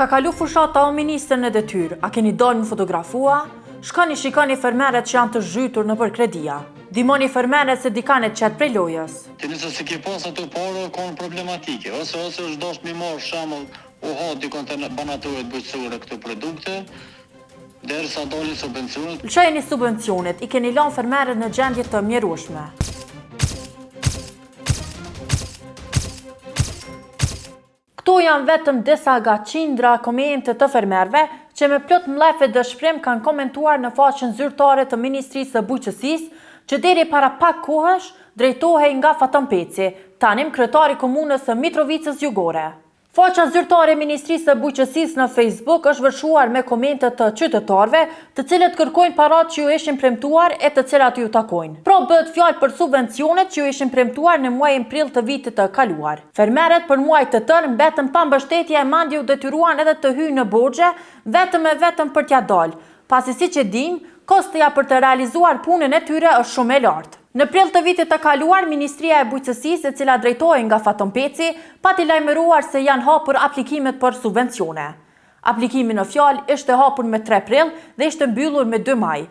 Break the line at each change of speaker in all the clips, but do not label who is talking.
Ka kalu fushata o ministrën e detyrë, a keni dalë më fotografua? Shkoni shikoni fermeret që janë të zhytur në për kredia. Dimoni fermeret se dikane qetë prej lojës.
Ti nëse se ke pas ato parë, konë problematike. Ose është dosh mi marë shamull u ha dikon të banatorët bujqësore këto produkte, derisa dalin subvencionet.
Lëshojeni subvencionet, i keni lanë fermeret në gjendje të mjerueshme. Këto janë vetëm disa nga qindra komente të fermerëve që me plot mlefe dëshpërim kanë komentuar në faqen zyrtare të Ministrisë së Bujqësisë, që deri para pak kohësh drejtohej nga Faton Peci, tanim kryetari komunës së Mitrovicës Jugore. Faqja zyrtare e Ministrisë së Bujqësisë në Facebook është vërshuar me komente të qytetarëve, të cilët kërkojnë parat që ju ishin premtuar e të cilat ju takojnë. Pra bëhet fjalë për subvencionet që ju ishin premtuar në muajin prill të vitit të kaluar. Fermerët për muaj të tërë mbetën pa mbështetje e mandje u detyruan edhe të hyjnë në borxhe vetëm për t'ja dalë, pasi siç e dimë, kostja për të realizuar punën e tyre është shumë e lartë. Në prill të vitit të kaluar, Ministria e Bujqësisë, e cila drejtohej nga Faton Peci, pati lajmëruar se janë hapur aplikimet për subvencione. Aplikimi në fjalë ishte hapur me 3 prill dhe ishte mbyllur me 2 maj.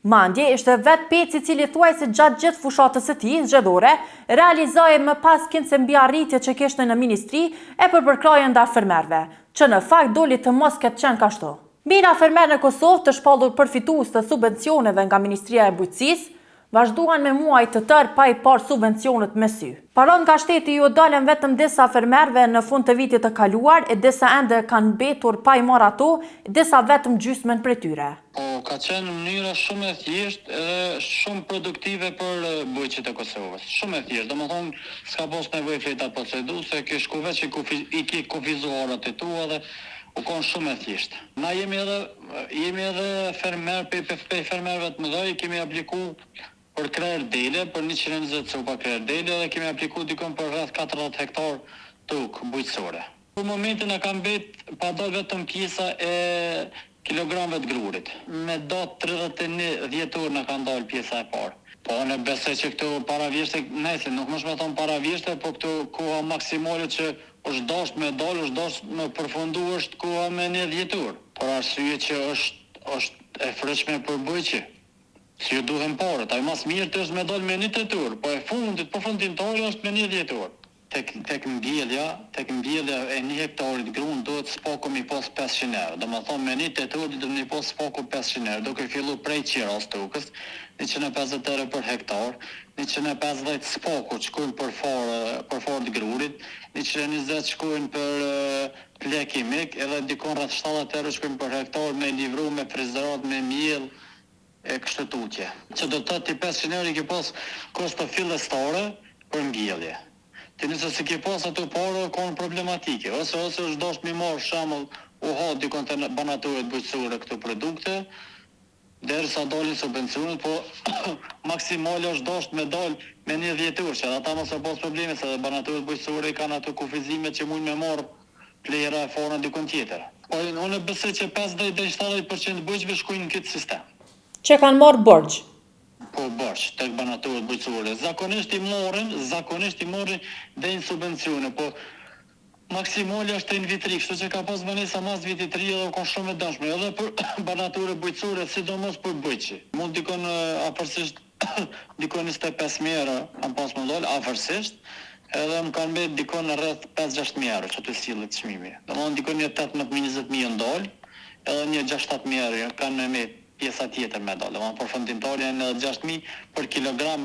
Mandje ishte vetë Peci i cili thuajse gjatë gjithë fushatës së tij zgjedhore realizoi më pas kincë mbi arritjet që kishte në ministri e përkrajën ndaj fermerëve, që në fakt doli të mos ketë qenë kështu. Mira fermerë në Kosovë të shpallur përfitues të subvencioneve nga Ministria e Bujqësisë vazhduan me muaj të tërë pa i parë subvencionet me sy. Paron nga shteti ju dalën vetëm disa fermerëve në fund të vitit të kaluar e disa ende kanë mbetur pa i marrë ato, disa vetëm gjysmën prej tyre.
Ka qenë mënyra shumë e thjeshtë edhe shumë produktive për bujqit e Kosovës. Shumë e thjeshtë, domethënë s'ka pas nevojë fleta procedurë, ke shku veç i ke kufizuarat e tua dhe u konë shumë e thjeshtë. Na jemi edhe fermerë, pe fermerëve të mëdhej, kemi apliku për krerë dele, për 120 copa krerë dele dhe kemi apliku dikon për rreth 40 hektar tokë bujqësore. Për momentin e kam pa dalë vetëm pjesa e kilogramëve të grurit. Me datë 31 dhjetor në kanë dalë pjesa e parë. Po në besoj që këto paravjeshte, nëse nuk më shme thonë paravjeshte, po këto koha maksimale që është dasht me dalë, është dasht me përfundu është koha me 1 dhjetor. Por arsye që është e frëshme për bujqi. Si ju duhen parët, ai mas mirë të është me dalë me 1 dhjetor, po e përfundimtari është me 1 dhjetor. Tek mbjellja e 1 hektarit grunë duhet s'paku mi pas 500 euro. Do më thonë me 1 dhjetor do mi pas s'paku 500 euro. Do ke fillu prej qira stokës, 150 euro për hektar, 150 s'paku që shkojnë për farë të grurit, 120 shkojnë për plek kimik, edhe dikon rreth 70 euro shkojnë për hektar me livru, me frizerat, me miell, e kështë tutje. Që do të 500 euro i ke pas kosto fillestare për mbjellje. Ti nëse se ke pas ato parë, konë problematike. Ose është dosh mi marë shamull u ha dikon të banatorët bujqësore këto produkte, derisa dalin subvencionet, po maksimale është dosh me dalë me 1 dhjetor, që ata mos e pas probleme, se dhe banatorët bujqësore i kanë ato kufizimet që mund me marë plera e fara dikon tjetër. Po unë besoj që 50-70% bujqëve shkojnë në këtë sistem.
Që kanë marrë borxh?
Po borxh, tek banatorët bujqësore. Zakonisht i morrin dhe në subvencione, po maksimale është në vitri, kështu që ka pas banesa mas vitit 3 dhe ka shumë e dashme, edhe për banatorët bujqësore, sidomos për bujqi. Mund dikon afërsisht, dikon 25.000 euro, kam pas më dollë, afërsisht, edhe më kanë mbet dikon rreth 5-6.000 euro që të sillet çmimi. Domethënë dikon një 18-20.000 ndal, edhe një 6-7.000 euro kanë me pjesa tjetër me dalë, përfundimtari janë 6.000 për kilogram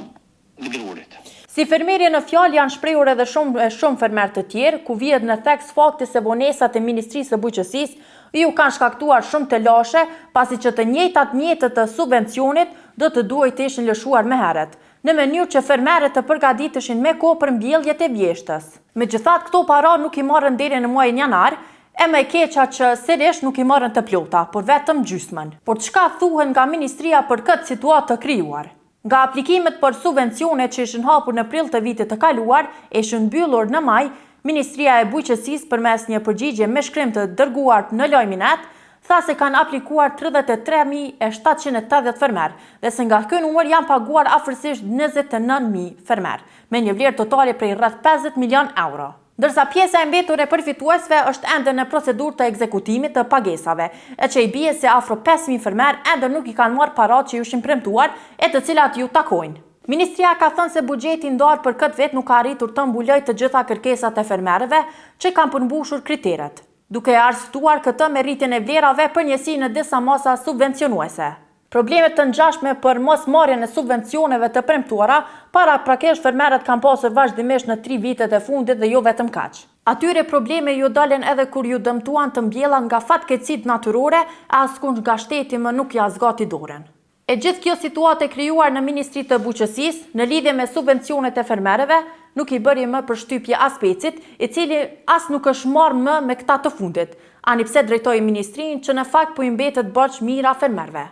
të grurit.
Si fermerje në fjalë janë shprehur edhe shumë fermerë të tjerë, ku vihet në theks fakti se vonesat e Ministrisë së Bujqësisë ju kanë shkaktuar shumë të lashe, pasi që të njëjtat mjetet të subvencionit do të duhet të ishin lëshuar më herët, në mënyrë që fermerët të përgatiteshin me kohë për mbjelljet e vjeshtës. Megjithatë, këto para nuk i marrën deri në muajin janar, e me keqa që sërish nuk i marrën të plota, por vetëm gjysmën. Por çka thuhen nga Ministria për këtë situatë të krijuar? Nga aplikimet për subvencione që ishin hapur në prill të vitit të kaluar, ishin mbyllur në maj, Ministria e Bujqësisë përmes një përgjigje me shkrim të dërguar në lajminet, tha se kanë aplikuar 33.780 fermer, dhe se nga ky numër janë paguar afërsisht 29.000 fermer, me një vlerë totale prej rreth 50 milion euro. ndërsa pjesa e mbetur e përfituesve është ende në procedurë të ekzekutimit të pagesave, e që i bie se afro 5.000 fermer ende nuk i kanë marrë parat që ju ishin premtuar e të cilat ju takojnë. Ministria ka thënë se buxheti ndarë për këtë vit nuk ka arritur të mbuljojë të gjitha kërkesat e fermerëve që kanë përmbushur kriteret, duke arsyetuar këtë me rritjen e vlerave për njësi në disa masa subvencionuese. Problemet të ngjashme për mosmarrjen e subvencioneve të premtuara paraprakesh fermerët kanë pasur vazhdimisht në 3 vitet e fundit dhe jo vetëm kaq. Atyre probleme ju dalën edhe kur ju dëmtuan të mbjellat nga fatkeqësitë natyrore, askush nga shteti më nuk ja zgati dorën. E gjithë kjo situatë e krijuar në Ministri të Bujqësisë në lidhje me subvencionet e fermerëve nuk i bëri më përshtypje as Pecit, i cili as nuk është marrë më me këta të fundit, ani pse drejtoi ministrinë që në fakt po i mbetet borxh mira fermerëve.